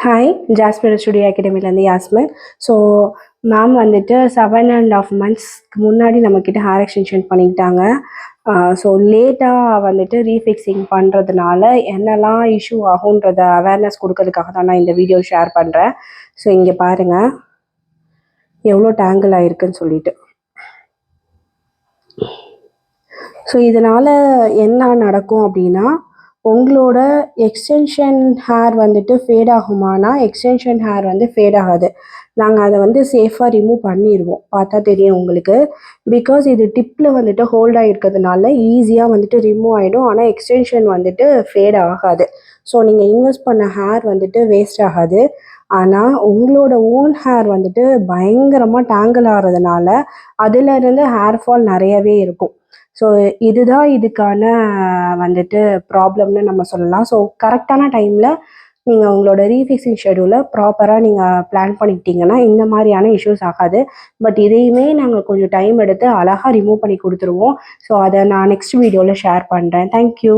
Hi, Jasmine studio அகாடமிலேருந்து Yasmin. So ma'am வந்துட்டு 7.5 monthsக்கு முன்னாடி நம்மக்கிட்ட ஹேர் எக்ஸ்டென்ஷன் பண்ணிக்கிட்டாங்க. ஸோ லேட்டாக வந்துட்டு ரீஃபிக்ஸிங் பண்ணுறதுனால என்னெல்லாம் இஷ்யூ ஆகுன்றத அவேர்னஸ் கொடுக்கறதுக்காக தான் நான் இந்த வீடியோ ஷேர் பண்ணுறேன். ஸோ இங்கே பாருங்கள் எவ்வளோ டேங்கிள் ஆகிருக்குன்னு சொல்லிட்டு. ஸோ இதனால் என்ன நடக்கும் அப்படின்னா, உங்களோட எக்ஸ்டென்ஷன் ஹேர் வந்துட்டு ஃபேட் ஆகுமானா, எக்ஸ்டென்ஷன் ஹேர் வந்து ஃபேட் ஆகாது. நாங்கள் அதை வந்து சேஃபாக ரிமூவ் பண்ணிடுவோம். பார்த்தா தெரியும் உங்களுக்கு. பிகாஸ் இது டிப்பில் வந்துட்டு ஹோல்ட் ஆகிருக்கிறதுனால ஈஸியாக வந்துட்டு ரிமூவ் ஆகிடும். ஆனால் எக்ஸ்டென்ஷன் வந்துட்டு ஃபேட் ஆகாது. ஸோ நீங்கள் இன்வெஸ்ட் பண்ண ஹேர் வந்துட்டு வேஸ்ட் ஆகாது. ஆனால் உங்களோட ஓன் ஹேர் வந்துட்டு பயங்கரமாக டேங்கிள் ஆகிறதுனால அதிலிருந்து ஹேர் ஃபால் நிறையவே இருக்கும். ஸோ இதுதான் இதுக்கான வந்துட்டு ப்ராப்ளம்னு நம்ம சொல்லலாம். ஸோ கரெக்டான டைமில் நீங்கள் உங்களோட ரீஃபிக்ஸிங் ஷெடியூலை ப்ராப்பராக நீங்கள் பிளான் பண்ணிக்கிட்டிங்கன்னா இந்த மாதிரியான இஷ்யூஸ் ஆகாது. பட் இதையுமே நாங்கள் கொஞ்சம் டைம் எடுத்து அழகாக ரிமூவ் பண்ணி கொடுத்துருவோம். ஸோ அதை நான் நெக்ஸ்ட் வீடியோவில் ஷேர் பண்ணுறேன். தேங்க்யூ.